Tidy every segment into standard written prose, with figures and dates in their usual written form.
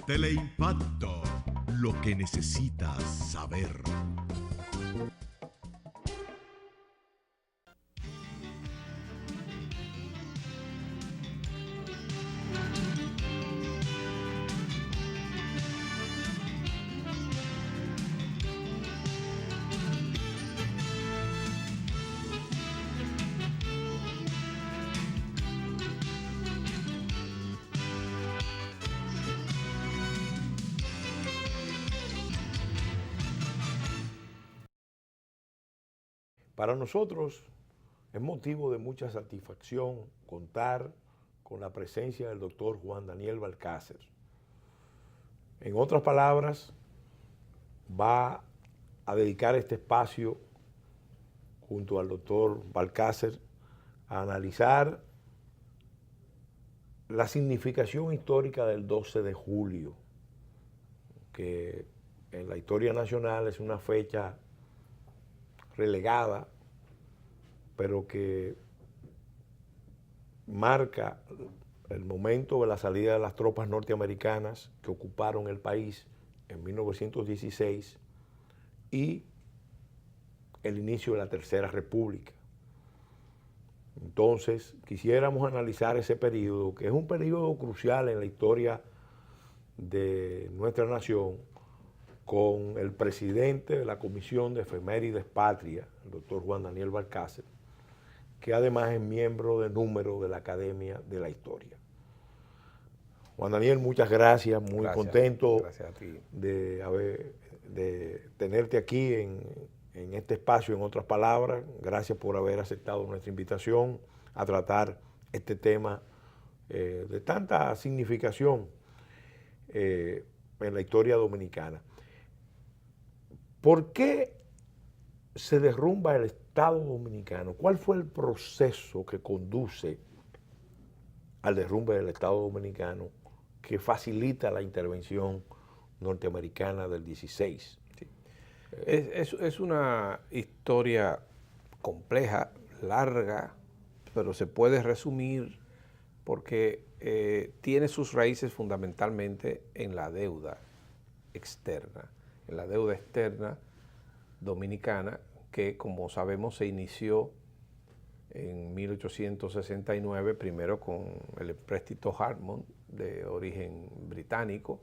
Teleimpacto, lo que necesitas saber. Para nosotros es motivo de mucha satisfacción contar con la presencia del doctor Juan Daniel Balcácer. En otras palabras, va a dedicar este espacio junto al doctor Balcácer a analizar la significación histórica del 12 de julio, que en la historia nacional es una fecha relegada, pero que marca el momento de la salida de las tropas norteamericanas que ocuparon el país en 1916 y el inicio de la Tercera República. Entonces, quisiéramos analizar ese periodo, que es un periodo crucial en la historia de nuestra nación, con el presidente de la Comisión de Efemérides Patria, el doctor Juan Daniel Balcácer, que además es miembro de número de la Academia de la Historia. Juan Daniel, muchas gracias, muy contento gracias a ti. de tenerte aquí en este espacio, en otras palabras. Gracias por haber aceptado nuestra invitación a tratar este tema de tanta significación en la historia dominicana. ¿Por qué se derrumba el Estado Dominicano? ¿Cuál fue el proceso que conduce al derrumbe del Estado Dominicano que facilita la intervención norteamericana del 16? Sí. Es una historia compleja, larga, pero se puede resumir porque tiene sus raíces fundamentalmente en la deuda externa. En la deuda externa dominicana, que como sabemos se inició en 1869, primero con el empréstito Hartmont, de origen británico,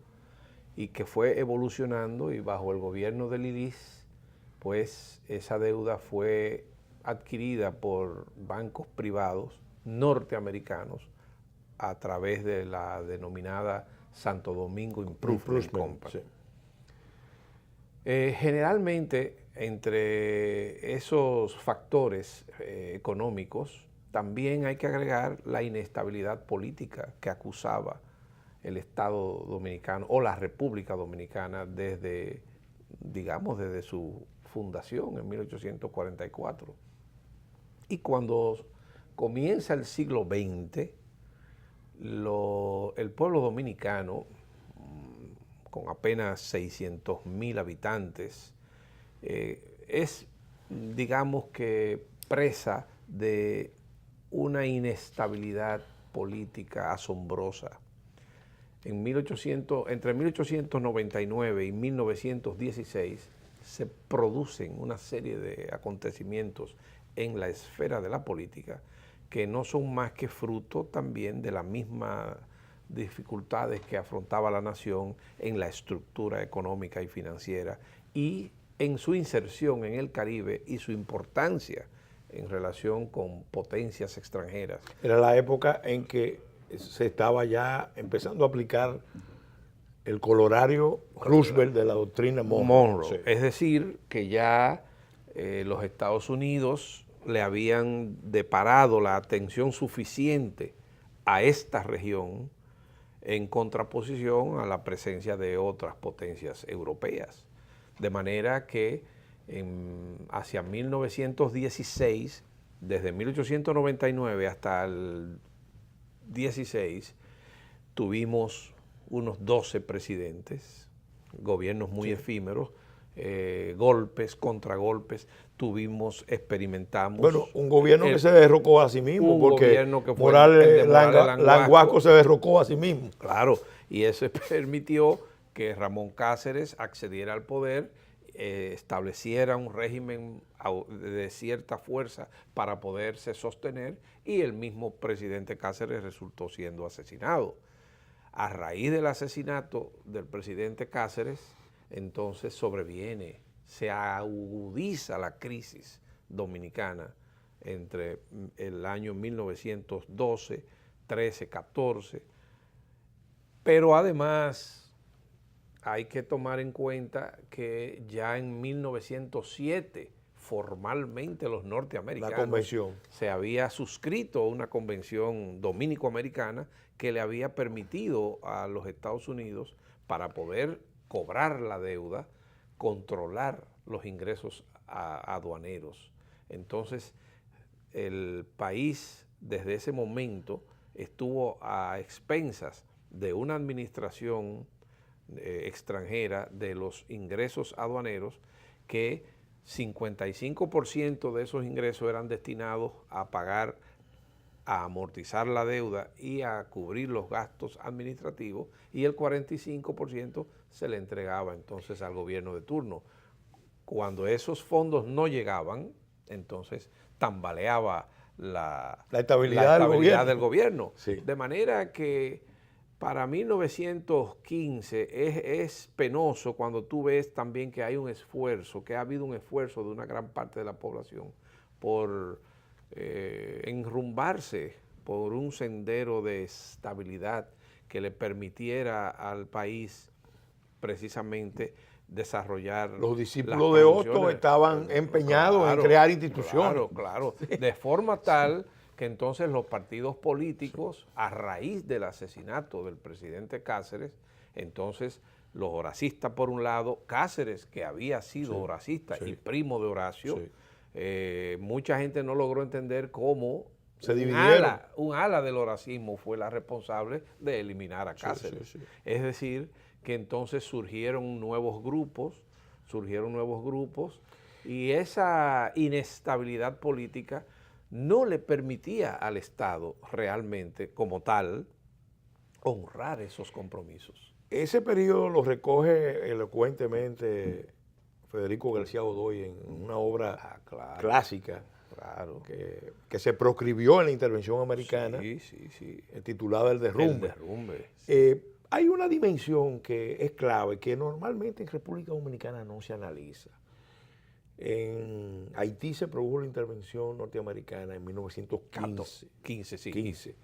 y que fue evolucionando, y bajo el gobierno de Lilis, pues esa deuda fue adquirida por bancos privados norteamericanos a través de la denominada Santo Domingo Improvement Company. Sí. Generalmente, entre esos factores económicos, también hay que agregar la inestabilidad política que acusaba el Estado Dominicano o la República Dominicana desde, digamos, desde su fundación en 1844. Y cuando comienza el siglo XX, el pueblo dominicano, con apenas 600.000 habitantes, es, digamos que, presa de una inestabilidad política asombrosa. Entre 1899 y 1916 se producen una serie de acontecimientos en la esfera de la política que no son más que fruto también de las mismas dificultades que afrontaba la nación en la estructura económica y financiera y en su inserción en el Caribe y su importancia en relación con potencias extranjeras. Era la época en que se estaba ya empezando a aplicar el colorario Roosevelt de la doctrina Monroe. Sí. Es decir, que ya los Estados Unidos le habían deparado la atención suficiente a esta región en contraposición a la presencia de otras potencias europeas. De manera que hacia 1916, desde 1899 hasta el 16, tuvimos unos 12 presidentes, gobiernos muy efímeros, golpes, contragolpes, experimentamos. Bueno, un gobierno que se derrocó a sí mismo, un porque gobierno que fue Morales Languasco. Languasco se derrocó a sí mismo. Claro, y eso permitió que Ramón Cáceres accediera al poder, estableciera un régimen de cierta fuerza para poderse sostener, y el mismo presidente Cáceres resultó siendo asesinado. A raíz del asesinato del presidente Cáceres, entonces sobreviene, se agudiza la crisis dominicana entre el año 1912, 13, 14, pero además hay que tomar en cuenta que ya en 1907 formalmente los norteamericanos, La convención, se había suscrito una convención dominico-americana que le había permitido a los Estados Unidos, para poder cobrar la deuda, controlar los ingresos aduaneros. Entonces, el país desde ese momento estuvo a expensas de una administración extranjera de los ingresos aduaneros, que 55% de esos ingresos eran destinados a pagar, a amortizar la deuda y a cubrir los gastos administrativos, y el 45% se le entregaba entonces al gobierno de turno. Cuando esos fondos no llegaban, entonces tambaleaba la estabilidad del gobierno. Sí. De manera que para 1915 es penoso cuando tú ves también que hay un esfuerzo, que ha habido un esfuerzo de una gran parte de la población por enrumbarse por un sendero de estabilidad que le permitiera al país precisamente desarrollar. Los discípulos de Hostos estaban empeñados en crear instituciones. Claro. Sí. De forma tal que entonces los partidos políticos, a raíz del asesinato del presidente Cáceres, entonces los horacistas por un lado, Cáceres, que había sido horacista y primo de Horacio, mucha gente no logró entender cómo se dividieron. Un ala del horacismo fue la responsable de eliminar a Cáceres. Es decir, que entonces surgieron nuevos grupos, y esa inestabilidad política no le permitía al Estado realmente, como tal, honrar esos compromisos. Ese periodo lo recoge elocuentemente Federico García Godoy en una obra clásica que se proscribió en la intervención americana, titulada El Derrumbe. El Derrumbe. Hay una dimensión que es clave, que normalmente en República Dominicana no se analiza. En Haití se produjo la intervención norteamericana en 1915.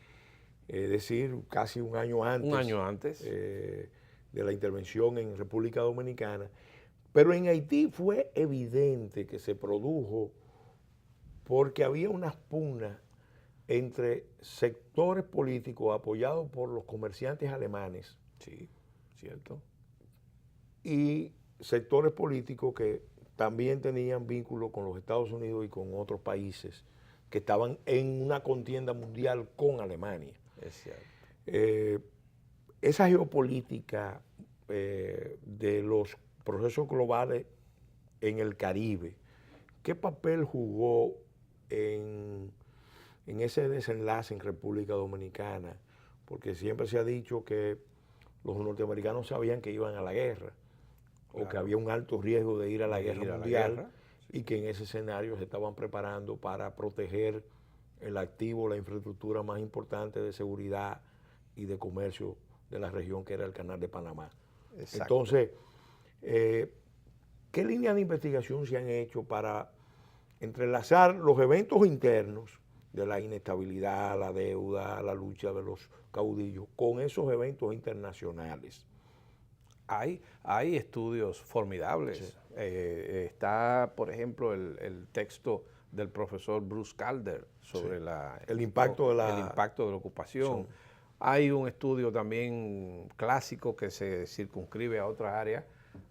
Es decir, casi un año antes. De la intervención en República Dominicana. Pero en Haití fue evidente que se produjo porque había unas pugnas entre sectores políticos apoyados por los comerciantes alemanes. Sí, cierto. Y sectores políticos que también tenían vínculos con los Estados Unidos y con otros países que estaban en una contienda mundial con Alemania. Es cierto. Esa geopolítica de los procesos globales en el Caribe, ¿qué papel jugó en ese desenlace en República Dominicana? Porque siempre se ha dicho que los norteamericanos sabían que iban a la guerra, o que había un alto riesgo de ir a la guerra mundial, y que en ese escenario se estaban preparando para proteger el activo, la infraestructura más importante de seguridad y de comercio de la región, que era el Canal de Panamá. Exacto. Entonces, ¿qué líneas de investigación se han hecho para entrelazar los eventos internos de la inestabilidad, la deuda, la lucha de los caudillos con esos eventos internacionales? Hay estudios formidables. Está, por ejemplo, el texto del profesor Bruce Calder sobre el impacto de la ocupación. Hay un estudio también clásico que se circunscribe a otra área,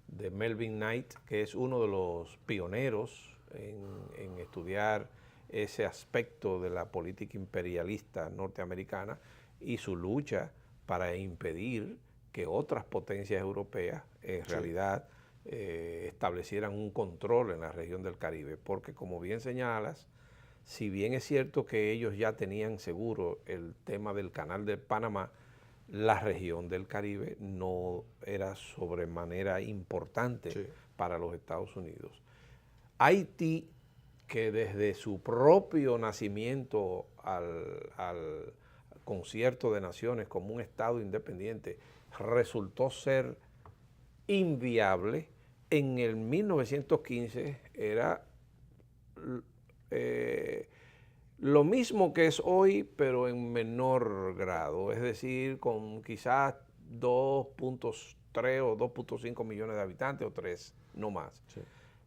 de Melvin Knight, que es uno de los pioneros en estudiar ese aspecto de la política imperialista norteamericana y su lucha para impedir que otras potencias europeas en realidad establecieran un control en la región del Caribe, porque como bien señalas, si bien es cierto que ellos ya tenían seguro el tema del Canal de Panamá, la región del Caribe no era sobremanera importante para los Estados Unidos. Haití, que desde su propio nacimiento al concierto de naciones como un Estado independiente, resultó ser inviable, en el 1915 era lo mismo que es hoy, pero en menor grado, es decir, con quizás 2.3 o 2.5 millones de habitantes o 3, no más. Sí.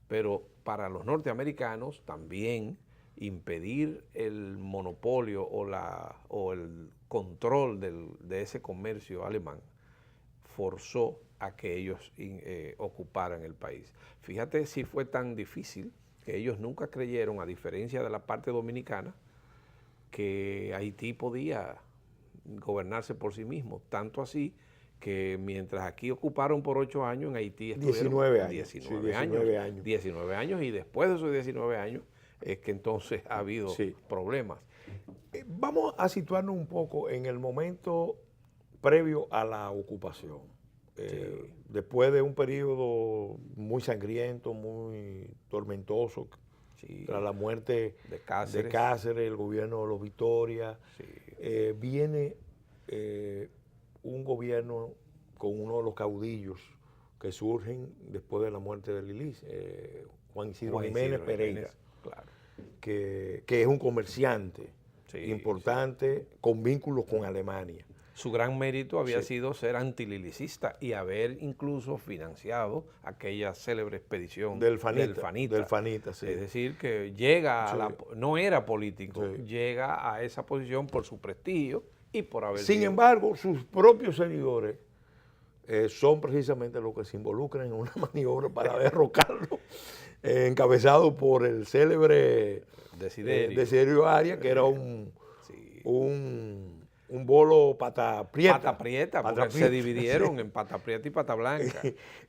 Pero para los norteamericanos también impedir el monopolio o el control de ese comercio alemán forzó a que ellos ocuparan el país. Fíjate si fue tan difícil que ellos nunca creyeron, a diferencia de la parte dominicana, que Haití podía gobernarse por sí mismo. Tanto así que mientras aquí ocuparon por 8 años, en Haití estuvieron 19 años, y después de esos 19 años es que entonces ha habido problemas. Vamos a situarnos un poco en el momento previo a la ocupación. Después de un periodo muy sangriento, muy tormentoso, tras la muerte de Cáceres, el gobierno de los Victoria, viene un gobierno con uno de los caudillos que surgen después de la muerte de Lilis, Juan Isidro Jiménez Pereira, claro, que es un comerciante importante con vínculos con Alemania. Su gran mérito había sido ser antililicista y haber incluso financiado aquella célebre expedición del Fanita. Es decir, que llega no era político, llega a esa posición por su prestigio y por haber Sin embargo, sus propios seguidores son precisamente los que se involucran en una maniobra para derrocarlo, encabezado por el célebre Desiderio Arias, que era un bolo pata prieta. Porque se dividieron en pata prieta y pata blanca.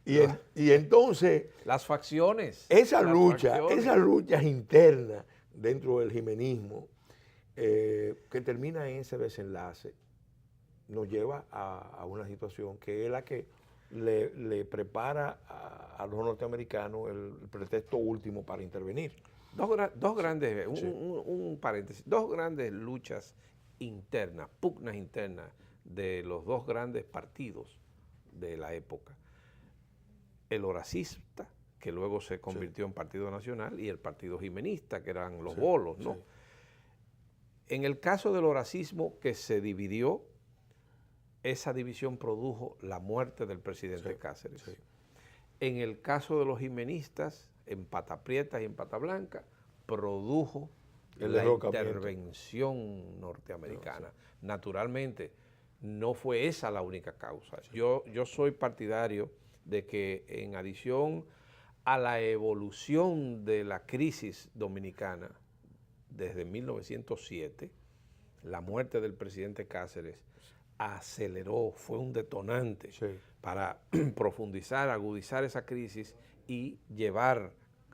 y entonces... Las facciones. Esas luchas internas dentro del jimenismo, que termina en ese desenlace, nos lleva a una situación que es la que le prepara a los norteamericanos el pretexto último para intervenir. Dos grandes, un paréntesis, dos grandes luchas internas, pugnas internas de los dos grandes partidos de la época. El horacista, que luego se convirtió en Partido Nacional, y el Partido Jimenista, que eran los bolos, ¿no? En el caso del horacismo, que se dividió, esa división produjo la muerte del presidente Cáceres. En el caso de los jimenistas, en pata prieta y en pata blanca, produjo la intervención norteamericana. Naturalmente, no fue esa la única causa. Yo soy partidario de que, en adición a la evolución de la crisis dominicana desde 1907, la muerte del presidente Cáceres aceleró, fue un detonante para profundizar, agudizar esa crisis y llevar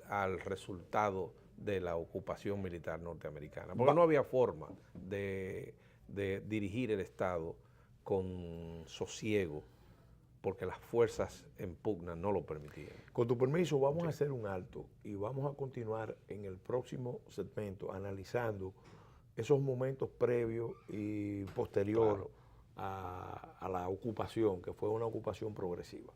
al resultado de la ocupación militar norteamericana, porque no había forma de dirigir el Estado con sosiego, porque las fuerzas en pugna no lo permitían. Con tu permiso, vamos a hacer un alto y vamos a continuar en el próximo segmento analizando esos momentos previos y posterior a la ocupación, que fue una ocupación progresiva.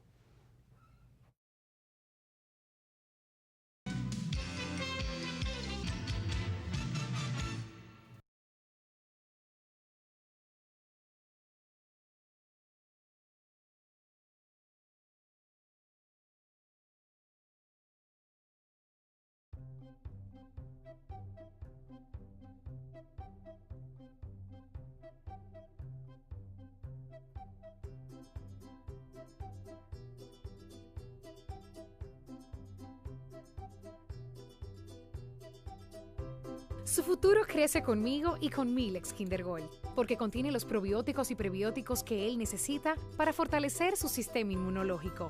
Su futuro crece conmigo y con Milex Kinder Gold, porque contiene los probióticos y prebióticos que él necesita para fortalecer su sistema inmunológico.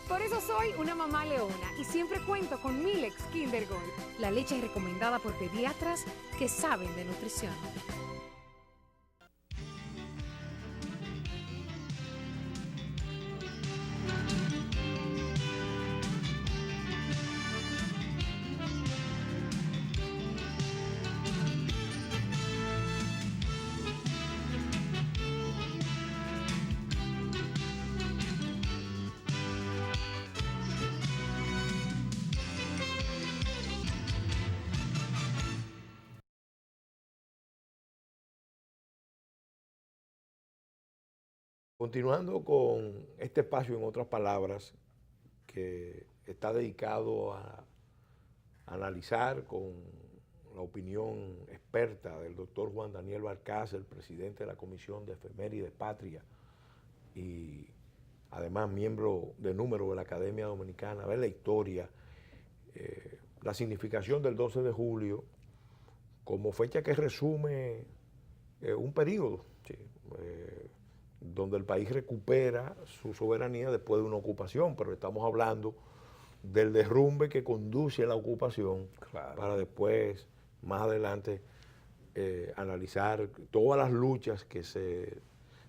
Por eso soy una mamá leona y siempre cuento con Milex Kinder Gold, la leche recomendada por pediatras que saben de nutrición. Continuando con este espacio, en otras palabras, que está dedicado a analizar con la opinión experta del doctor Juan Daniel Balcácer, presidente de la Comisión de Efemérides Patria y además miembro de número de la Academia Dominicana, ver la historia, la significación del 12 de julio como fecha que resume un periodo, sí, donde el país recupera su soberanía después de una ocupación, pero estamos hablando del derrumbe que conduce a la ocupación, claro, para después, más adelante, analizar todas las luchas que se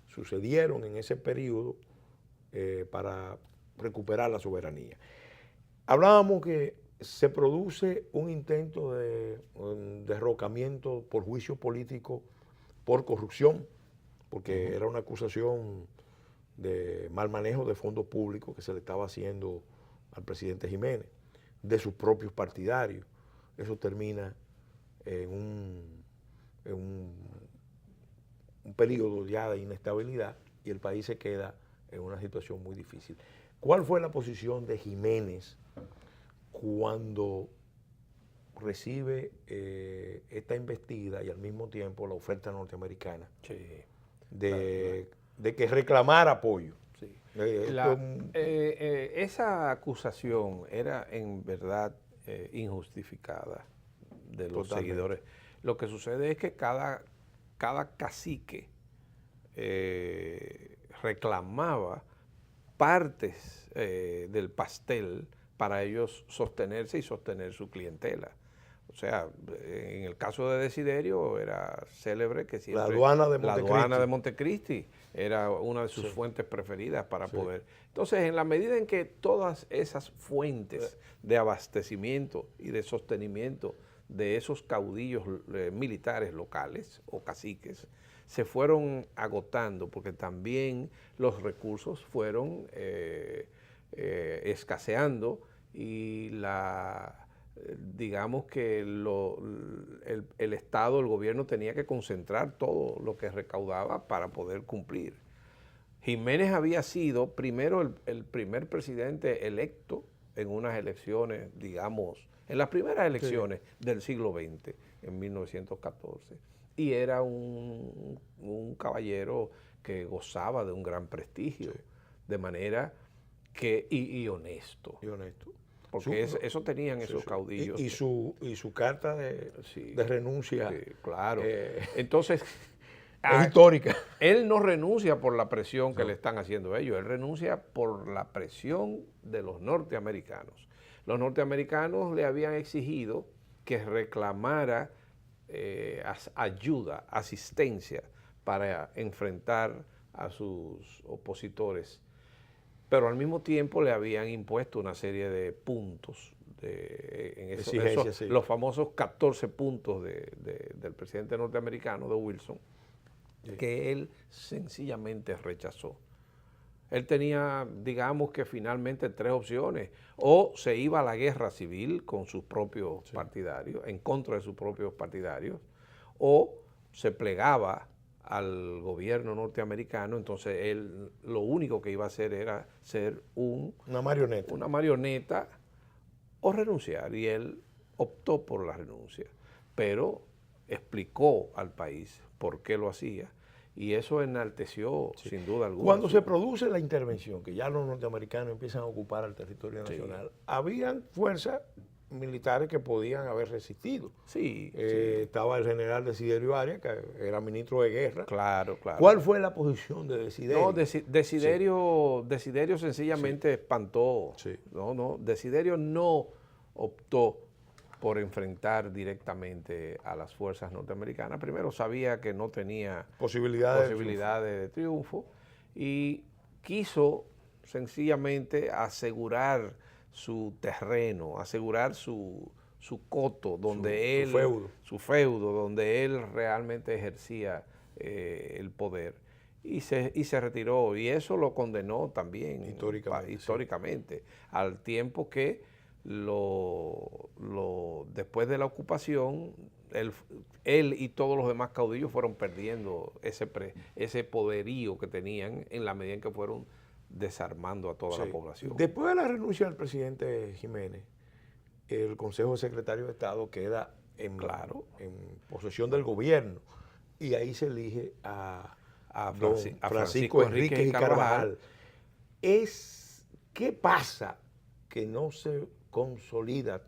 sucedieron en ese periodo para recuperar la soberanía. Hablábamos que se produce un intento de derrocamiento por juicio político por corrupción, porque era una acusación de mal manejo de fondos públicos que se le estaba haciendo al presidente Jiménez, de sus propios partidarios. Eso termina en un periodo ya de inestabilidad y el país se queda en una situación muy difícil. ¿Cuál fue la posición de Jiménez cuando recibe esta esta y al mismo tiempo la oferta norteamericana? Sí. De que reclamara apoyo. Sí. Esa acusación era en verdad injustificada de los seguidores. Lo que sucede es que cada cacique reclamaba partes del pastel para ellos sostenerse y sostener su clientela. O sea, en el caso de Desiderio era célebre que siempre... La aduana de Montecristi era una de sus fuentes preferidas para poder... Entonces, en la medida en que todas esas fuentes de abastecimiento y de sostenimiento de esos caudillos militares locales o caciques se fueron agotando, porque también los recursos fueron escaseando y digamos que el Estado, el gobierno tenía que concentrar todo lo que recaudaba para poder cumplir. Jiménez había sido primero el primer presidente electo en unas elecciones, digamos, en las primeras elecciones del siglo XX, en 1914, y era un caballero que gozaba de un gran prestigio, de manera que, y honesto. Y honesto. Porque eso tenían esos caudillos. Y su carta de renuncia. Sí, claro. Entonces, es histórica. Él no renuncia por la presión que le están haciendo ellos, él renuncia por la presión de los norteamericanos. Los norteamericanos le habían exigido que reclamara ayuda, asistencia para enfrentar a sus opositores, pero al mismo tiempo le habían impuesto una serie de puntos, los famosos 14 puntos del presidente norteamericano, de Wilson, que él sencillamente rechazó. Él tenía, digamos que finalmente 3 opciones: o se iba a la guerra civil con sus propios partidarios, en contra de sus propios partidarios, o se plegaba al gobierno norteamericano. Entonces él lo único que iba a hacer era ser una marioneta o renunciar, y él optó por la renuncia, pero explicó al país por qué lo hacía, y eso enalteció sin duda alguna. Cuando se produce la intervención, que ya los norteamericanos empiezan a ocupar el territorio nacional, habían fuerzas militares que podían haber resistido. Sí, Estaba el general Desiderio Arias, que era ministro de guerra. claro, claro. ¿Cuál fue la posición de Desiderio? No, Desiderio sencillamente espantó. Sí. No, Desiderio no optó por enfrentar directamente a las fuerzas norteamericanas. Primero sabía que no tenía Posibilidades de triunfo y quiso sencillamente asegurar su terreno, asegurar su coto, donde su feudo, donde él realmente ejercía el poder. Y se retiró, y eso lo condenó también históricamente, al tiempo que después de la ocupación, él y todos los demás caudillos fueron perdiendo ese poderío que tenían en la medida en que fueron desarmando a toda la población. Después de la renuncia del presidente Jiménez, el Consejo de Secretarios de Estado queda en posesión del gobierno y ahí se elige a Francisco Enríquez y Carvajal. ¿Qué pasa que no se consolida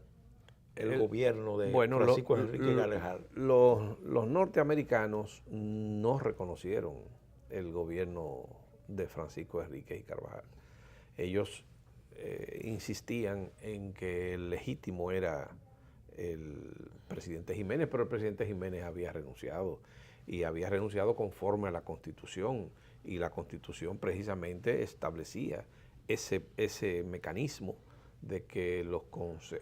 el gobierno de Francisco Enríquez y Carvajal? Los norteamericanos no reconocieron el gobierno de Francisco Enríquez y Carvajal. Ellos insistían en que el legítimo era el presidente Jiménez, pero el presidente Jiménez había renunciado, y había renunciado conforme a la Constitución, y la Constitución precisamente establecía ese mecanismo de que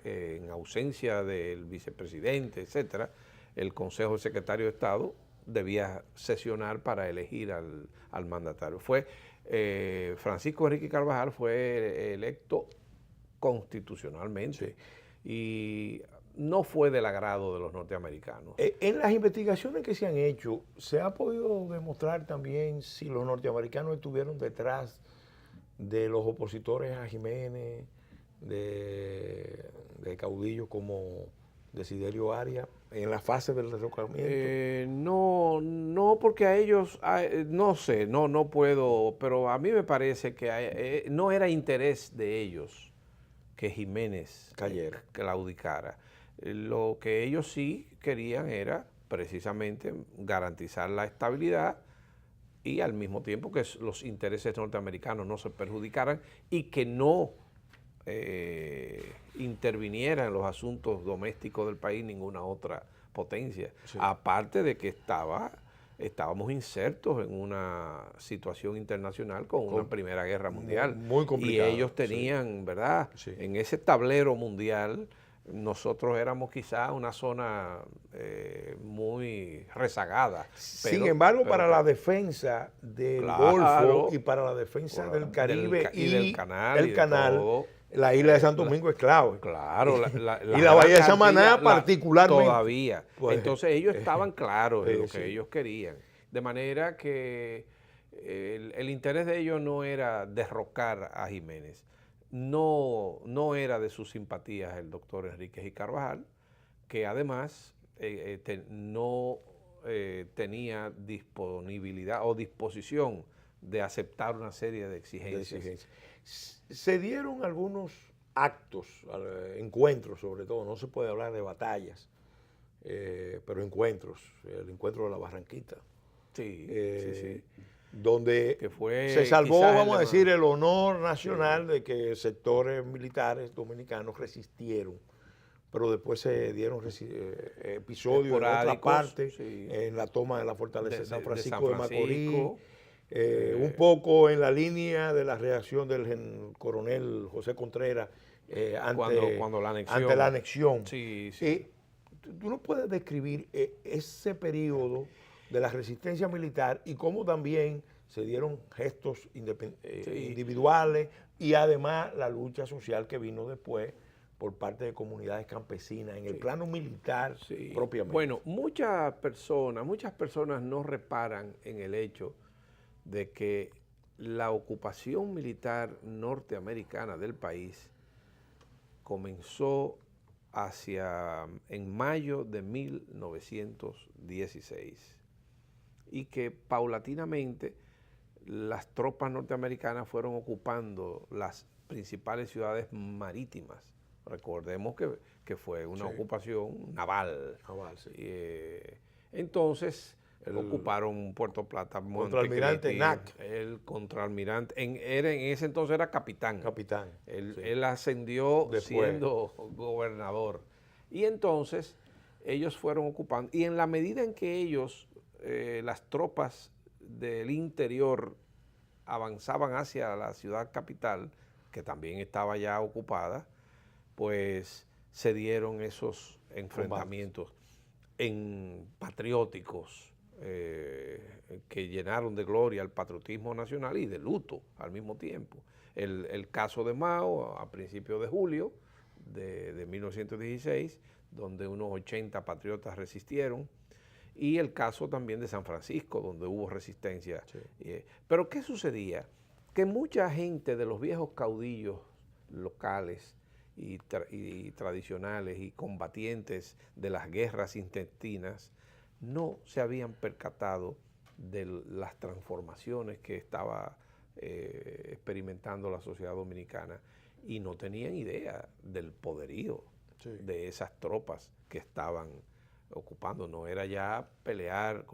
en ausencia del vicepresidente, etcétera, el Consejo de Secretarios de Estado debía sesionar para elegir al mandatario. Francisco Enríquez Carvajal fue electo constitucionalmente y no fue del agrado de los norteamericanos. En las investigaciones que se han hecho, ¿se ha podido demostrar también si los norteamericanos estuvieron detrás de los opositores a Jiménez, de caudillos como Desiderio Arias, en la fase del derrocamiento? No, porque a ellos, no sé, no puedo, pero a mí me parece que no era interés de ellos que Jiménez claudicara. Lo que ellos sí querían era precisamente garantizar la estabilidad y al mismo tiempo que los intereses norteamericanos no se perjudicaran y que no interviniera en los asuntos domésticos del país ninguna otra potencia. Sí. Aparte de que estábamos insertos en una situación internacional con una Primera Guerra Mundial. Muy complicada. Y ellos tenían, ¿verdad? Sí. En ese tablero mundial, nosotros éramos quizás una zona muy rezagada. Sin embargo, para la defensa del Golfo y para la defensa del Caribe y del canal, la isla de Santo Domingo es clave. Claro. Y la bahía de Samaná particularmente. Todavía. Pues, entonces ellos estaban claros de lo que ellos querían. De manera que el interés de ellos no era derrocar a Jiménez. No era de sus simpatías el doctor Enríquez y Carvajal, que además no tenía disponibilidad o disposición de aceptar una serie de exigencias. Se dieron algunos actos, encuentros sobre todo, no se puede hablar de batallas, pero encuentros, el encuentro de la Barranquita. Sí. Donde se salvó, vamos a decir, el honor nacional de que sectores militares dominicanos resistieron, pero después se dieron episodios en otra parte, en la toma de la fortaleza de San Francisco de Macorís, un poco en la línea de la reacción del coronel José Contreras ante la anexión. Tú no puedes describir ese periodo de la resistencia militar y cómo también se dieron gestos individuales y además la lucha social que vino después por parte de comunidades campesinas en el plano militar propiamente. Bueno, muchas personas no reparan en el hecho de que la ocupación militar norteamericana del país comenzó en mayo de 1916 y que paulatinamente las tropas norteamericanas fueron ocupando las principales ciudades marítimas Recordemos que fue una ocupación naval. Sí. Entonces, ocuparon Puerto Plata, Contraalmirante Nac. El contraalmirante, en ese entonces era capitán. Capitán. Él ascendió después, siendo gobernador. Y entonces ellos fueron ocupando. Y en la medida en que ellos, las tropas del interior avanzaban hacia la ciudad capital, que también estaba ya ocupada, pues se dieron esos enfrentamientos patrióticos que llenaron de gloria al patriotismo nacional y de luto al mismo tiempo. El caso de Mao a principios de julio de 1916, donde unos 80 patriotas resistieron, y el caso también de San Francisco, donde hubo resistencia. Sí. Pero ¿qué sucedía? Que mucha gente de los viejos caudillos locales y tradicionales y combatientes de las guerras intestinas no se habían percatado de las transformaciones que estaba experimentando la sociedad dominicana y no tenían idea del poderío de esas tropas que estaban ocupando. No era ya pelear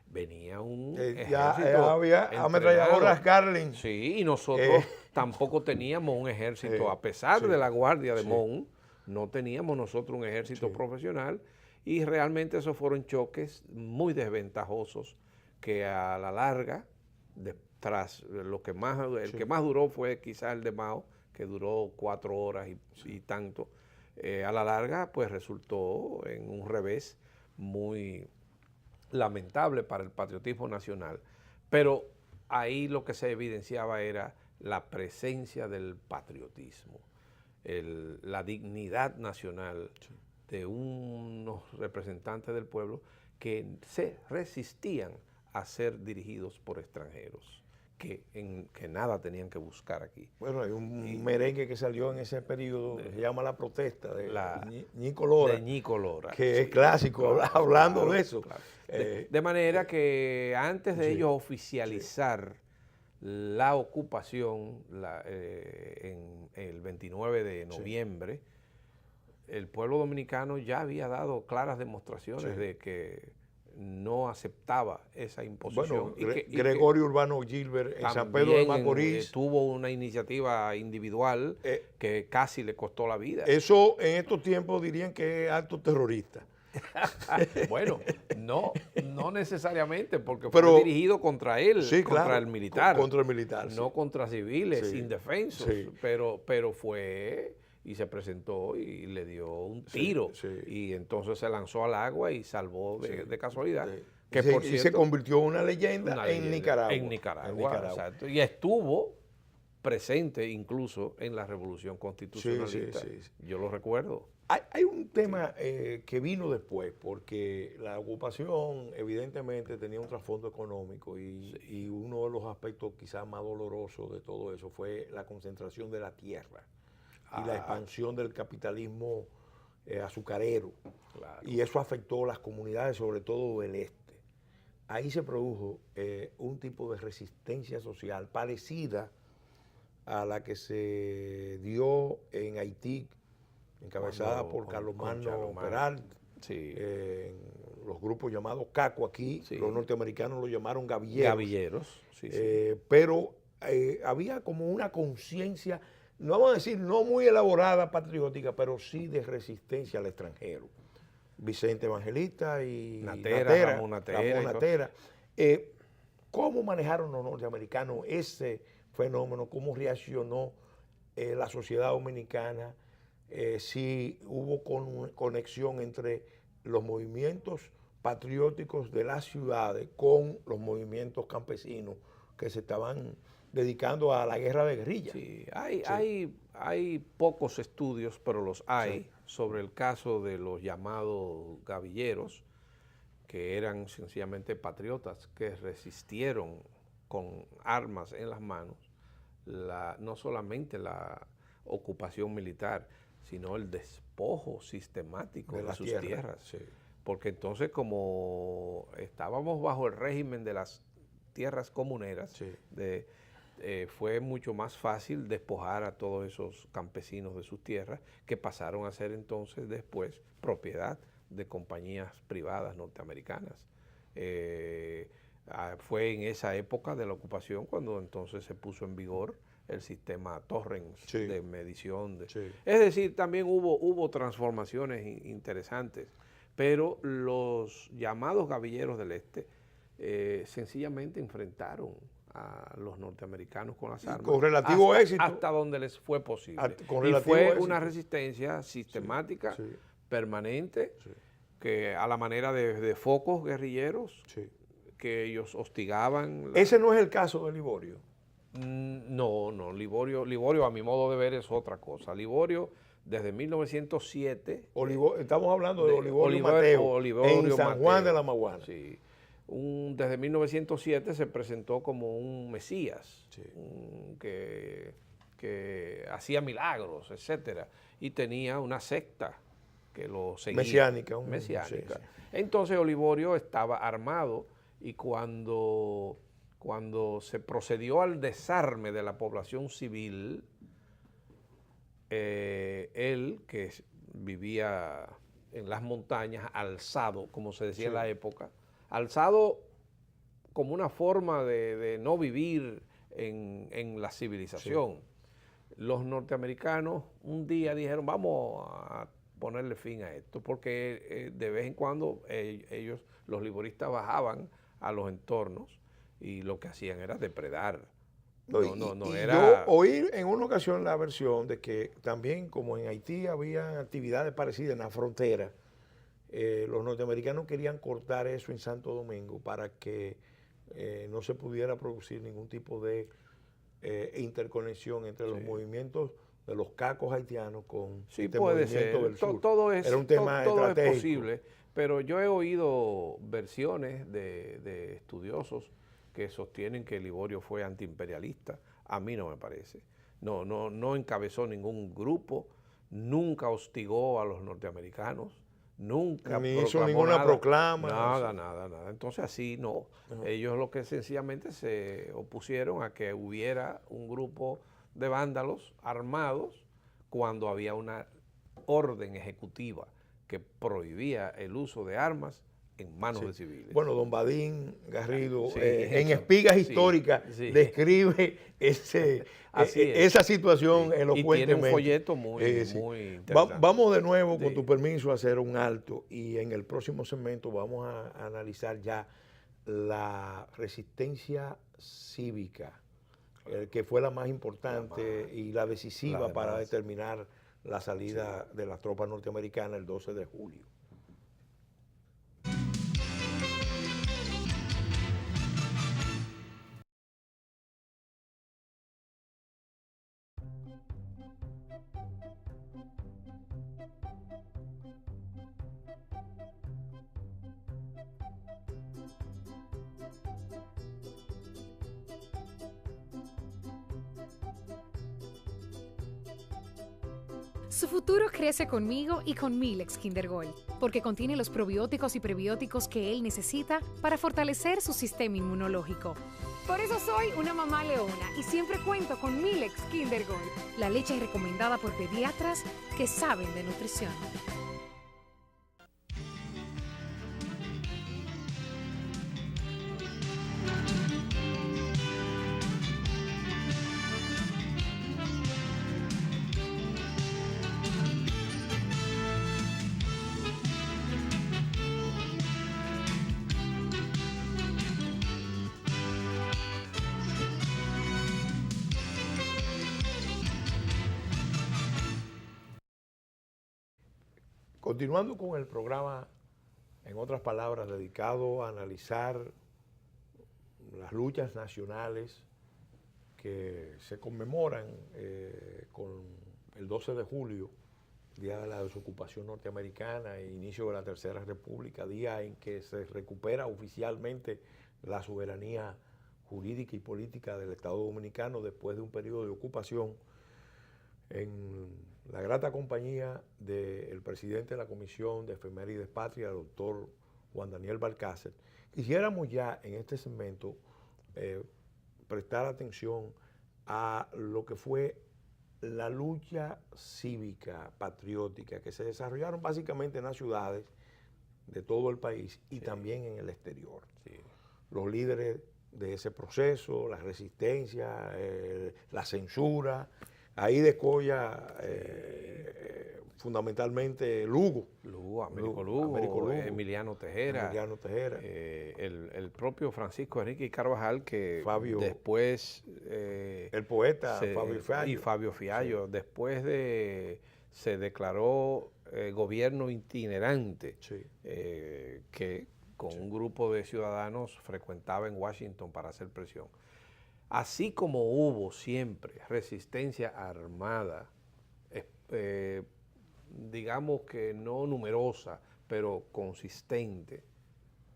venía un ejército ya había ametralladoras Garling. Sí, y nosotros tampoco teníamos un ejército, a pesar de la guardia de Mon, no teníamos nosotros un ejército profesional, y realmente esos fueron choques muy desventajosos que a la larga, tras lo que más, el que más duró fue quizás el de Mao, que duró 4 horas y tanto, a la larga pues resultó en un revés muy lamentable para el patriotismo nacional, pero ahí lo que se evidenciaba era la presencia del patriotismo, la dignidad nacional de unos representantes del pueblo que se resistían a ser dirigidos por extranjeros, que nada tenían que buscar aquí. Bueno, hay un merengue que salió en ese periodo, que se llama La Protesta, de Ñico Lora. De Ñico Lora. Que es clásico, hablando de eso. Claro. De manera que antes de ellos oficializar la ocupación en el 29 de noviembre, el pueblo dominicano ya había dado claras demostraciones de que no aceptaba esa imposición. Bueno, Gregorio Urbano Gilbert en San Pedro de Macorís tuvo una iniciativa individual que casi le costó la vida. Eso en estos tiempos dirían que es acto terrorista. Bueno, no necesariamente, porque fue dirigido contra él, contra el militar. Contra el militar, no contra civiles indefensos, pero fue y se presentó y le dio un tiro y entonces se lanzó al agua y salvó de casualidad. Que por cierto, se convirtió en una leyenda en Nicaragua. En Nicaragua. Exacto. Y estuvo presente incluso en la Revolución Constitucionalista. Yo lo recuerdo. Hay un tema que vino después, porque la ocupación evidentemente tenía un trasfondo económico y uno de los aspectos quizás más dolorosos de todo eso fue la concentración de la tierra y la expansión del capitalismo azucarero. Claro. Y eso afectó las comunidades, sobre todo del este. Ahí se produjo un tipo de resistencia social parecida a la que se dio en Haití, encabezada por Carlomagno Peralta, en los grupos llamados CACO aquí, los norteamericanos lo llamaron gavilleros. Pero había como una conciencia, no vamos a decir no muy elaborada patriótica, pero sí de resistencia al extranjero. Vicente Evangelista y Ramón Natera. ¿Cómo manejaron los norteamericanos ese fenómeno? ¿Cómo reaccionó la sociedad dominicana? Si hubo conexión entre los movimientos patrióticos de las ciudades con los movimientos campesinos que se estaban dedicando a la guerra de guerrilla. Sí, hay pocos estudios, pero los hay, sobre el caso de los llamados gavilleros, que eran sencillamente patriotas que resistieron con armas en las manos, no solamente la ocupación militar, sino el despojo sistemático de sus tierras. Porque entonces, como estábamos bajo el régimen de las tierras comuneras, fue mucho más fácil despojar a todos esos campesinos de sus tierras, que pasaron a ser entonces después propiedad de compañías privadas norteamericanas. Fue en esa época de la ocupación cuando entonces se puso en vigor el sistema Torrens de medición. Es decir, también hubo transformaciones interesantes, pero los llamados gavilleros del Este sencillamente enfrentaron a los norteamerinos con las armas. Con relativo éxito. Hasta donde les fue posible. Y fue éxito. una resistencia sistemática, permanente, que a la manera de focos guerrilleros, que ellos hostigaban. Ese no es el caso de Liborio. No, Liborio a mi modo de ver es otra cosa. Liborio desde 1907. Estamos hablando de Olivorio Mateo, en San Juan de la Maguana. Sí. Desde 1907 se presentó como un mesías, que hacía milagros, etcétera, y tenía una secta que lo seguía. Mesiánica. Entonces Olivorio estaba armado, y cuando se procedió al desarme de la población civil, él, que vivía en las montañas, alzado, como se decía en la época, alzado como una forma de no vivir en la civilización. Los norteamericanos un día dijeron, vamos a ponerle fin a esto, porque de vez en cuando ellos, los liboristas, bajaban a los entornos y lo que hacían era depredar. Yo oí en una ocasión la versión de que también, como en Haití había actividades parecidas en la frontera, los norteamericanos querían cortar eso en Santo Domingo para que no se pudiera producir ningún tipo de interconexión entre los movimientos de los cacos haitianos con movimiento del sur. Todo era un tema estratégico. Es posible, pero yo he oído versiones de estudiosos que sostienen que Liborio fue antiimperialista. A mí no me parece. No encabezó ningún grupo, nunca hostigó a los norteamericanos, nunca ni hizo ninguna proclama. Nada. Entonces así no. Ellos lo que sencillamente se opusieron a que hubiera un grupo de vándalos armados cuando había una orden ejecutiva que prohibía el uso de armas en manos de civiles. Bueno, don Badín Garrido, en Espigas Históricas, describe esa situación elocuentemente. Y tiene un folleto muy interesante. Vamos de nuevo, con tu permiso, a hacer un alto, y en el próximo segmento vamos a analizar ya la resistencia cívica, que fue la más importante y la decisiva para determinar la salida de las tropas norteamericanas el 12 de julio. Su futuro crece conmigo y con Milex Kinder Gold, porque contiene los probióticos y prebióticos que él necesita para fortalecer su sistema inmunológico. Por eso soy una mamá leona y siempre cuento con Milex Kinder Gold, la leche recomendada por pediatras que saben de nutrición. Continuando con el programa, en otras palabras, dedicado a analizar las luchas nacionales que se conmemoran con el 12 de julio, Día de la Desocupación Norteamericana e inicio de la Tercera República, día en que se recupera oficialmente la soberanía jurídica y política del Estado Dominicano después de un periodo de ocupación, en la grata compañía del presidente de la Comisión de Efemérides Patria, el doctor Juan Daniel Balcácer. Quisiéramos ya en este segmento prestar atención a lo que fue la lucha cívica, patriótica, que se desarrollaron básicamente en las ciudades de todo el país y también en el exterior. Los líderes de ese proceso, la resistencia, la censura, ahí descolla fundamentalmente Américo Lugo, Emiliano Tejera, el propio Francisco Enrique Carvajal, que después... el poeta Fabio Fiallo. Y Fabio Fiallo, sí. después se declaró gobierno itinerante, que con un grupo de ciudadanos frecuentaba en Washington para hacer presión. Así como hubo siempre resistencia armada, digamos que no numerosa, pero consistente,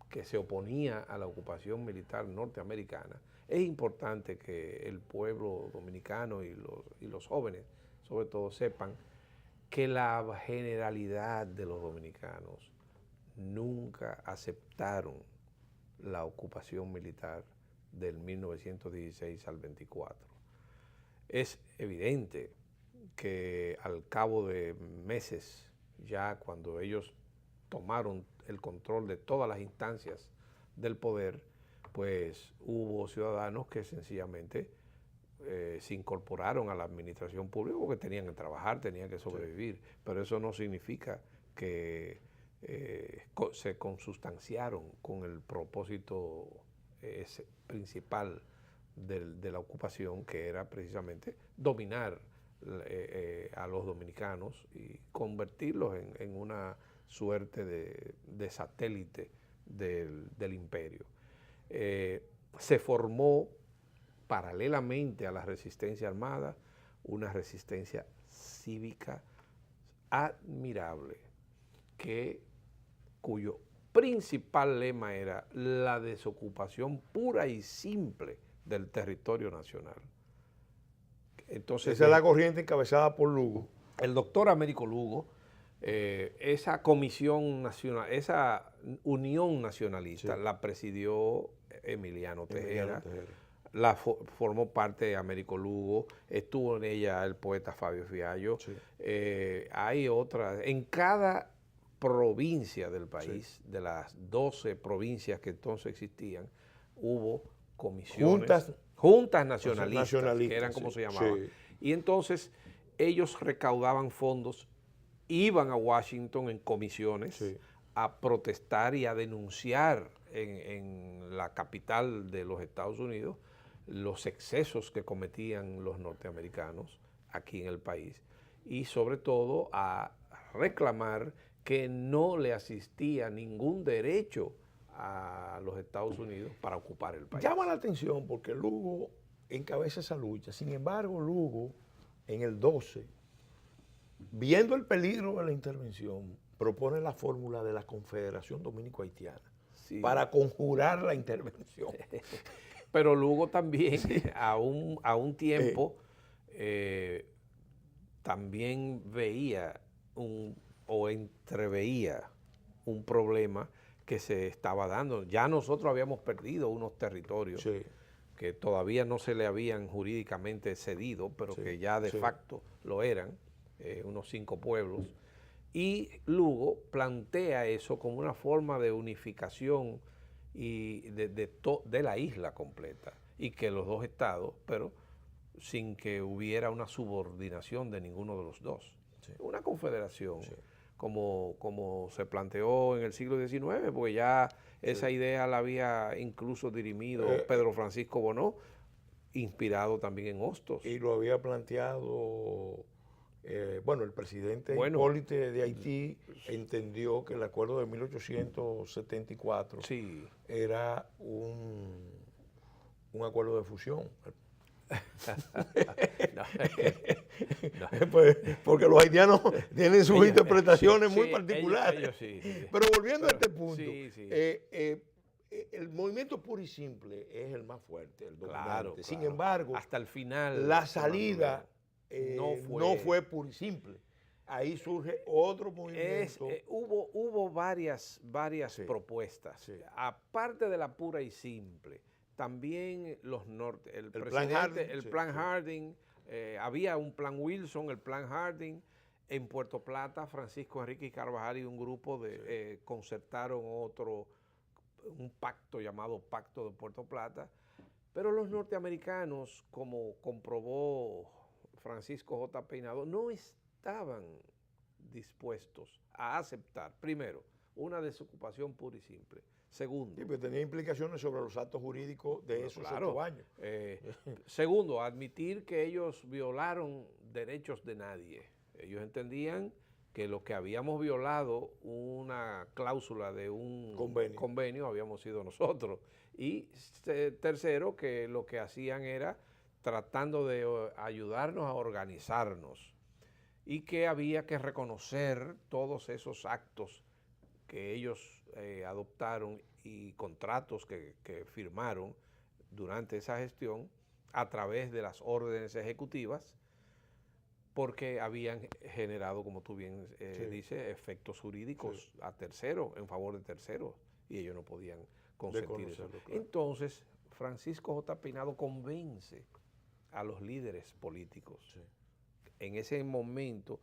que se oponía a la ocupación militar norteamericana, es importante que el pueblo dominicano y los jóvenes, sobre todo, sepan que la generalidad de los dominicanos nunca aceptaron la ocupación militar del 1916 al 24. Es evidente que al cabo de meses, ya cuando ellos tomaron el control de todas las instancias del poder, pues hubo ciudadanos que sencillamente se incorporaron a la administración pública porque tenían que trabajar, tenían que sobrevivir, pero eso no significa que se consustanciaron con el propósito principal de la ocupación, que era precisamente dominar a los dominicanos y convertirlos en una suerte de satélite del imperio. Se formó paralelamente a la resistencia armada una resistencia cívica admirable, cuyo principal lema era la desocupación pura y simple del territorio nacional. Entonces, esa es la corriente encabezada por Lugo. El doctor Américo Lugo, esa comisión nacional, esa unión nacionalista, la presidió Emiliano Tejera. Formó parte de Américo Lugo, estuvo en ella el poeta Fabio Fiallo. Hay otras, en cada provincia del país, de las 12 provincias que entonces existían, hubo comisiones, juntas nacionalistas, que eran como se llamaban. Y entonces ellos recaudaban fondos, iban a Washington en comisiones a protestar y a denunciar en la capital de los Estados Unidos los excesos que cometían los norteamericanos aquí en el país, y sobre todo a reclamar que no le asistía ningún derecho a los Estados Unidos para ocupar el país. Llama la atención porque Lugo encabeza esa lucha. Sin embargo, Lugo, en el 12, viendo el peligro de la intervención, propone la fórmula de la Confederación Dominico-Haitiana para conjurar la intervención. Pero Lugo también, a un tiempo, también veía o entreveía un problema que se estaba dando. Ya nosotros habíamos perdido unos territorios que todavía no se le habían jurídicamente cedido, pero que ya de facto lo eran, unos 5 pueblos. Y Lugo plantea eso como una forma de unificación y de la isla completa, y que los dos estados, pero sin que hubiera una subordinación de ninguno de los dos. Una confederación, como se planteó en el siglo XIX, porque ya esa idea la había incluso dirimido Pedro Francisco Bonó, inspirado también en Hostos. Y lo había planteado, el presidente Hipólite de Haití entendió que el acuerdo de 1874 era un acuerdo de fusión. Porque los haitianos tienen sus interpretaciones muy particulares. Pero volviendo a este punto, el movimiento puro y simple es el más fuerte, el dominante. Sin embargo, hasta el final, la salida no fue puro y simple. Ahí surge otro movimiento. Hubo varias propuestas. Aparte de la pura y simple, también los norte, el plan presidente, Harding, el sí, plan sí. Harding, había un plan Wilson, el plan Harding. En Puerto Plata, Francisco Enrique Carvajal y un grupo concertaron un pacto llamado Pacto de Puerto Plata, pero los norteamericanos, como comprobó Francisco J. Peinado, no estaban dispuestos a aceptar, primero, una desocupación pura y simple. Segundo, Sí, pero tenía implicaciones sobre los actos jurídicos de esos claro, 8 años. Segundo, admitir que ellos violaron derechos de nadie. Ellos entendían que los que habíamos violado una cláusula de un convenio habíamos sido nosotros. Y tercero, que lo que hacían era tratando de ayudarnos a organizarnos y que había que reconocer todos esos actos que ellos adoptaron y contratos que firmaron durante esa gestión a través de las órdenes ejecutivas, porque habían generado, como tú bien dices, efectos jurídicos a terceros, en favor de terceros, y ellos no podían consentir eso. Claro. Entonces, Francisco J. Peinado convence a los líderes políticos. Sí. En ese momento,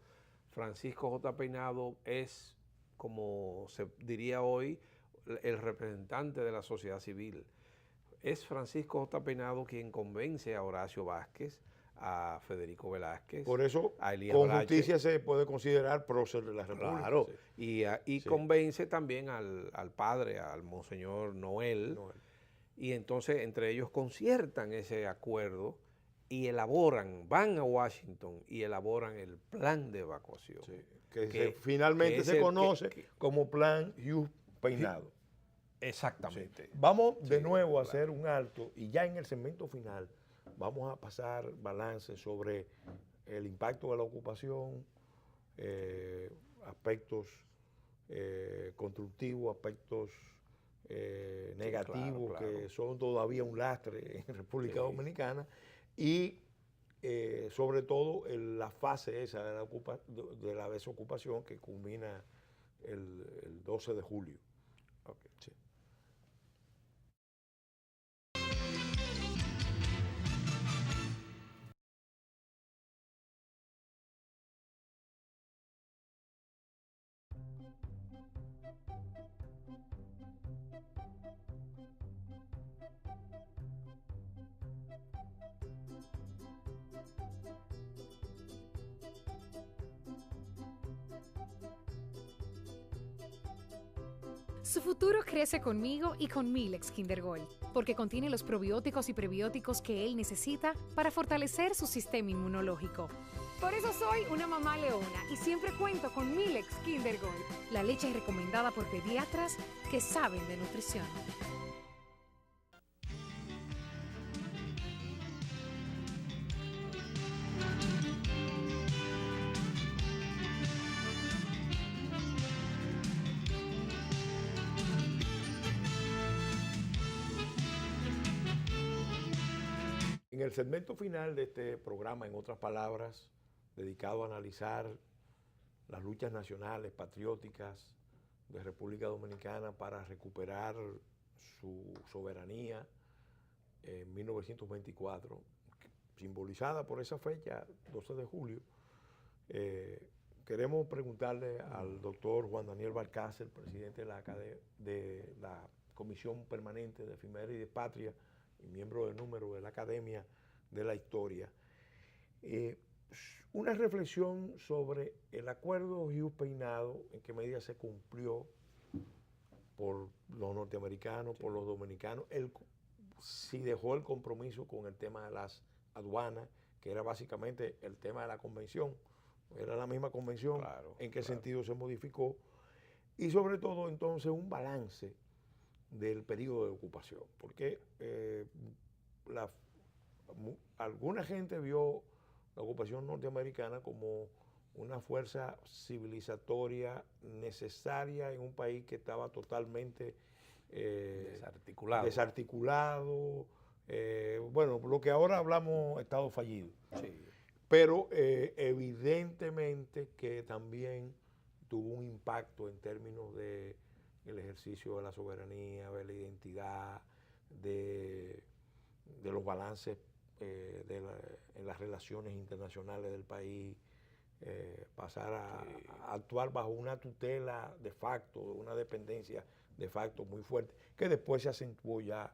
Francisco J. Peinado es, como se diría hoy, el representante de la sociedad civil. Es Francisco J. Peinado quien convence a Horacio Vázquez, a Federico Velázquez. Por eso, a Elías con Brache. Justicia se puede considerar prócer de la República. Claro, sí. y convence también al padre, al monseñor Noel. Y entonces entre ellos conciertan ese acuerdo y van a Washington y elaboran el plan de evacuación. Sí, finalmente se conoce como Plan Hughes Peinado. Exactamente. Sí. Vamos de nuevo a hacer un alto y ya en el segmento final vamos a pasar balance sobre el impacto de la ocupación, aspectos constructivos, aspectos negativos, claro. Que son todavía un lastre en República Dominicana, y sobre todo la fase esa de la desocupación que culmina el 12 de julio. Okay. Sí. Su futuro crece conmigo y con Milex Kinder Gold, porque contiene los probióticos y prebióticos que él necesita para fortalecer su sistema inmunológico. Por eso soy una mamá leona y siempre cuento con Milex Kinder Gold, la leche recomendada por pediatras que saben de nutrición. En el segmento final de este programa, en otras palabras, dedicado a analizar las luchas nacionales, patrióticas de República Dominicana para recuperar su soberanía en 1924, simbolizada por esa fecha, 12 de julio, queremos preguntarle al doctor Juan Daniel Balcácer, presidente de la Comisión Permanente de Efemérides Patria y miembro del número de la Academia de la Historia, una reflexión sobre el acuerdo Hughes Peinado, en qué medida se cumplió por los norteamericanos, por los dominicanos, si dejó el compromiso con el tema de las aduanas, que era básicamente el tema de la convención, era la misma convención, claro, en qué sentido se modificó, y sobre todo entonces un balance del periodo de ocupación, porque alguna gente vio la ocupación norteamericana como una fuerza civilizatoria necesaria en un país que estaba totalmente desarticulado. Bueno, lo que ahora hablamos estado fallido. Sí. Pero evidentemente que también tuvo un impacto en términos de el ejercicio de la soberanía, de la identidad, de los balances en las relaciones internacionales del país, pasar a actuar bajo una tutela de facto, una dependencia de facto muy fuerte, que después se acentuó ya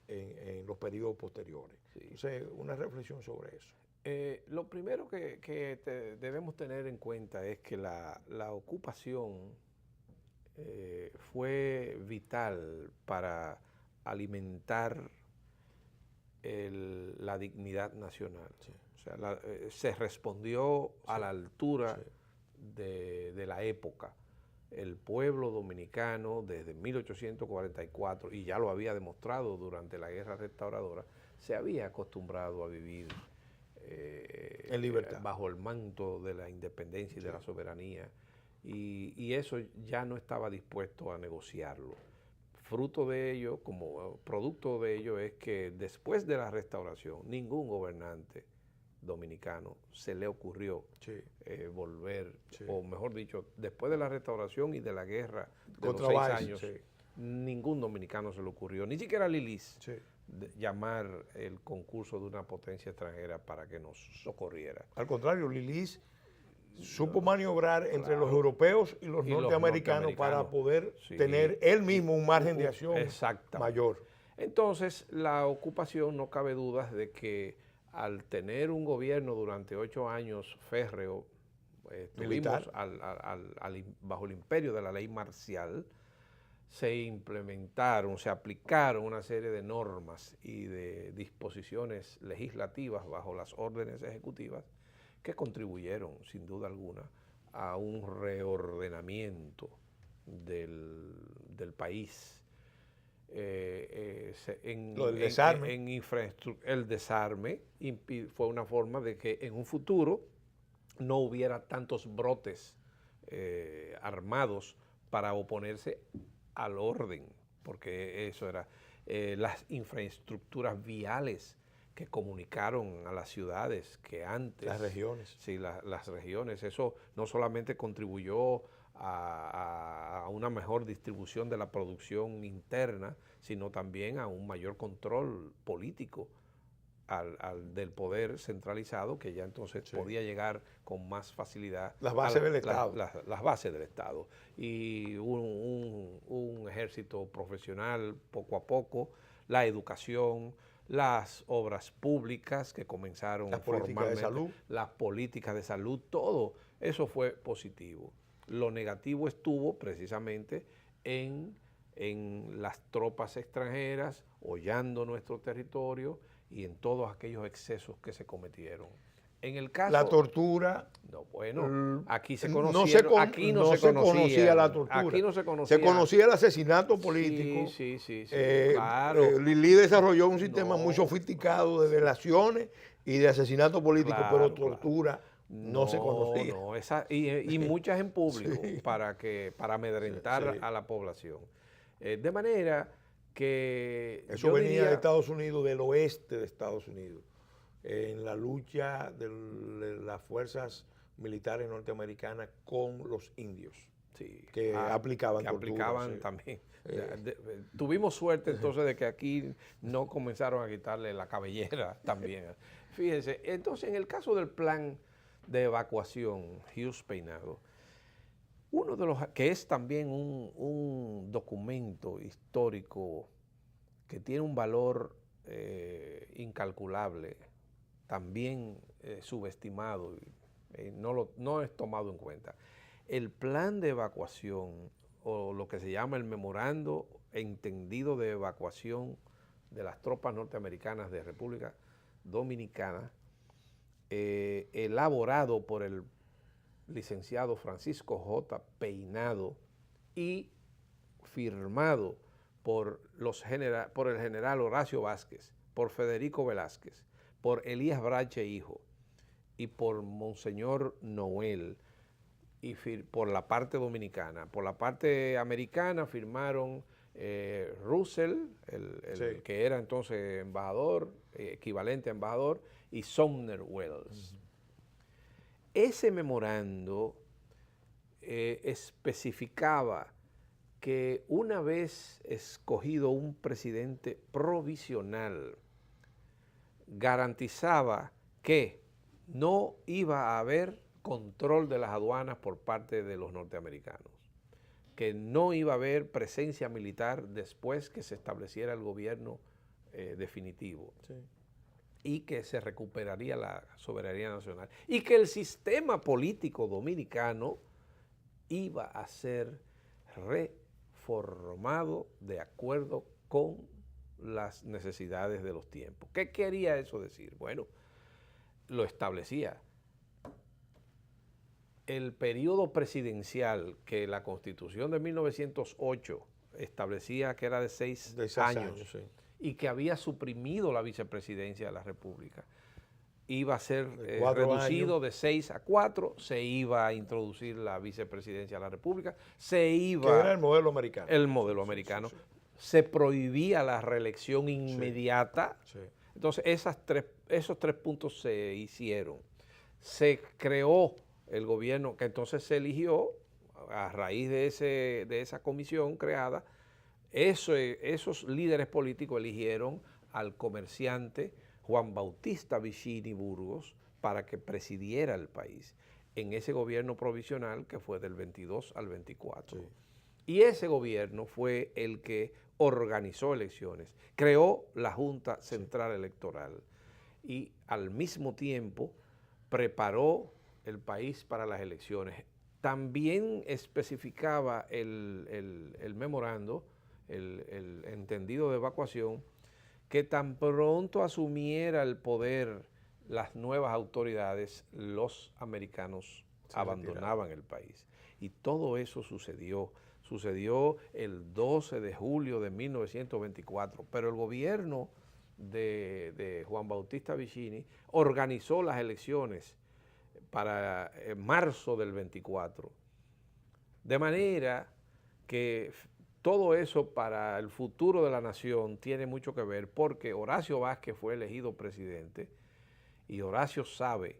en los periodos posteriores. Sí. Entonces, una reflexión sobre eso. Lo primero que debemos tener en cuenta es que la ocupación fue vital para alimentar la dignidad nacional. Sí. O sea, se respondió a la altura de la época. El pueblo dominicano desde 1844, y ya lo había demostrado durante la Guerra Restauradora, se había acostumbrado a vivir en libertad, bajo el manto de la independencia y de la soberanía, y eso ya no estaba dispuesto a negociarlo. Fruto de ello, como producto de ello, es que después de la restauración, ningún gobernante dominicano se le ocurrió volver, o mejor dicho, después de la restauración y de la guerra de los 6 años, ningún dominicano se le ocurrió, ni siquiera Lilis, llamar el concurso de una potencia extranjera para que nos socorriera. Al contrario, Lilis supo maniobrar entre los europeos y los norteamericanos para poder tener él mismo un margen de acción mayor. Entonces, la ocupación, no cabe dudas de que al tener un gobierno durante 8 años férreo, estuvimos bajo el imperio de la ley marcial, se implementaron, se aplicaron una serie de normas y de disposiciones legislativas bajo las órdenes ejecutivas que contribuyeron, sin duda alguna, a un reordenamiento del país. El desarme fue una forma de que en un futuro no hubiera tantos brotes armados para oponerse al orden, porque eso era las infraestructuras viales que comunicaron a las ciudades que antes. Las regiones. Sí, las regiones. Eso no solamente contribuyó a una mejor distribución de la producción interna, sino también a un mayor control político del poder centralizado, que ya entonces podía llegar con más facilidad las bases del Estado. Las bases del Estado. Y un ejército profesional poco a poco, la educación, las obras públicas que comenzaron formalmente, las políticas de salud, todo eso fue positivo. Lo negativo estuvo precisamente en las tropas extranjeras hollando nuestro territorio y en todos aquellos excesos que se cometieron. En el caso, la tortura. No, bueno, aquí se conocieron, aquí no se conocía la tortura. Aquí no se conocía. Se conocía el asesinato político. Sí, claro. Lili desarrolló un sistema muy sofisticado de delaciones y de asesinato político, pero tortura no se conocía. Y muchas en público para amedrentar a la población. De manera que eso venía de Estados Unidos, del oeste de Estados Unidos, en la lucha de las fuerzas militares norteamericanas con los indios, que aplicaban tortura. Aplicaban también. Tuvimos suerte entonces de que aquí no comenzaron a quitarle la cabellera también. Fíjense, entonces en el caso del plan de evacuación Hughes Peinado, uno de los que es también un documento histórico que tiene un valor incalculable, también subestimado, no es tomado en cuenta. El plan de evacuación, o lo que se llama el memorando entendido de evacuación de las tropas norteamericanas de República Dominicana, elaborado por el licenciado Francisco J. Peinado y firmado por el general Horacio Vázquez, por Federico Velázquez, por Elías Brache Hijo y por Monseñor Noel, y por la parte dominicana. Por la parte americana firmaron Russell, que era entonces embajador, equivalente a embajador, y Sumner Welles. Ese memorando especificaba que una vez escogido un presidente provisional, garantizaba que no iba a haber control de las aduanas por parte de los norteamericanos, que no iba a haber presencia militar después que se estableciera el gobierno definitivo, sí, y que se recuperaría la soberanía nacional y que el sistema político dominicano iba a ser reformado de acuerdo con las necesidades de los tiempos. ¿Qué quería eso decir? Bueno, lo establecía. El periodo presidencial que la Constitución de 1908 establecía que era de 6 años, sí, y que había suprimido la vicepresidencia de la República, iba a ser reducido de 6 a 4, se iba a introducir la vicepresidencia de la República, se iba... Que era el modelo americano. El modelo americano. Sí, sí, sí. Se prohibía la reelección inmediata. Sí, sí. Entonces esos tres puntos se hicieron. Se creó el gobierno, que entonces se eligió, a raíz de esa comisión creada, esos líderes políticos eligieron al comerciante Juan Bautista Vicini Burgos para que presidiera el país en ese gobierno provisional que fue del 22 al 24. Sí. Y ese gobierno fue el que organizó elecciones, creó la Junta Central Electoral y al mismo tiempo preparó el país para las elecciones. También especificaba el memorando, el entendido de evacuación, que tan pronto asumiera el poder las nuevas autoridades, los americanos abandonaban el país. Y todo eso sucedió el 12 de julio de 1924, pero el gobierno de Juan Bautista Vicini organizó las elecciones para marzo del 24, de manera que todo eso para el futuro de la nación tiene mucho que ver porque Horacio Vázquez fue elegido presidente y Horacio sabe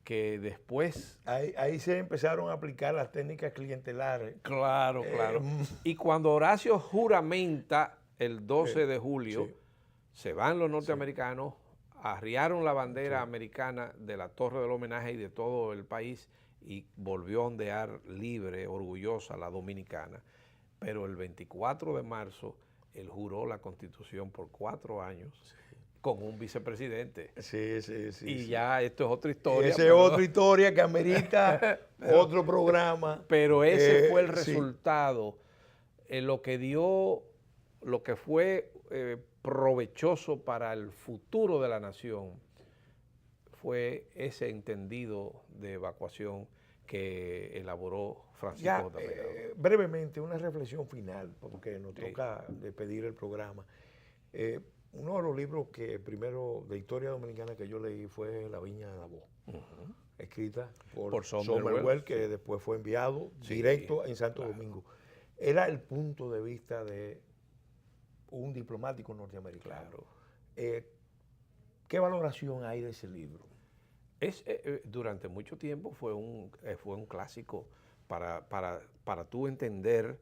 que después... Ahí se empezaron a aplicar las técnicas clientelares. Claro, claro. Y cuando Horacio juramenta el 12 de julio, sí, se van los norteamericanos, sí, arriaron la bandera, sí, americana de la Torre del Homenaje y de todo el país y volvió a ondear libre, orgullosa la dominicana. Pero el 24 de marzo, él juró la Constitución por 4 años, sí, con un vicepresidente. Sí. Y sí, ya esto es otra historia. Esa es otra historia que amerita otro programa. Pero ese fue el resultado, sí, lo que fue provechoso para el futuro de la nación fue ese entendido de evacuación que elaboró Francisco J. Delgado. Brevemente, una reflexión final, porque nos toca despedir el programa. Uno de los libros que primero de historia dominicana que yo leí fue La Viña de Dabo, escrita por Somervell, que después fue enviado directo en Santo Domingo. Era el punto de vista de un diplomático norteamericano. ¿Qué valoración hay de ese libro? Durante mucho tiempo fue un clásico para tú entender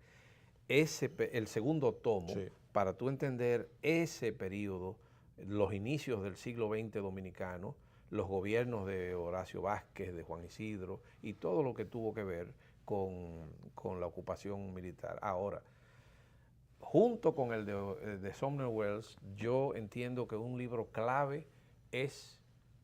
el segundo tomo, sí, para tú entender ese periodo, los inicios del siglo XX dominicano, los gobiernos de Horacio Vázquez, de Juan Isidro y todo lo que tuvo que ver con la ocupación militar. Ahora, junto con el de Sumner Wells, yo entiendo que un libro clave es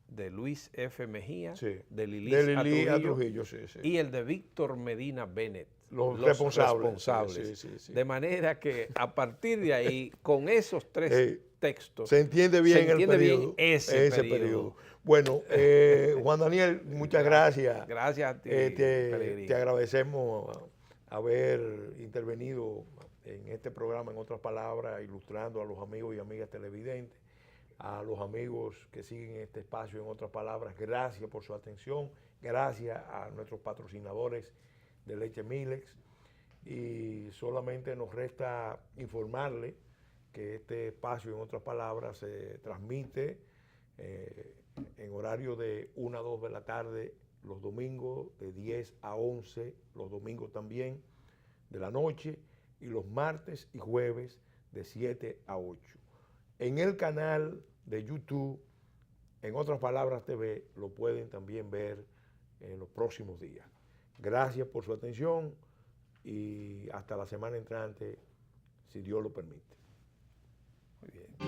de Luis F. Mejía, sí, de Lilis A. Trujillo, sí, y el de Víctor Medina Bennett, los responsables. Sí. De manera que a partir de ahí, con esos tres textos, se entiende bien ese periodo. Bueno, Juan Daniel, muchas gracias. Gracias a ti, te agradecemos haber intervenido en este programa, en otras palabras, ilustrando a los amigos y amigas televidentes. A los amigos que siguen este espacio, en otras palabras, gracias por su atención, gracias a nuestros patrocinadores de Leche Milex y solamente nos resta informarle que este espacio, en otras palabras, se transmite en horario de 1 a 2 de la tarde los domingos, de 10 a 11 los domingos también de la noche y los martes y jueves de 7 a 8. En el canal de YouTube, en otras palabras TV, lo pueden también ver en los próximos días. Gracias por su atención y hasta la semana entrante, si Dios lo permite. Muy bien.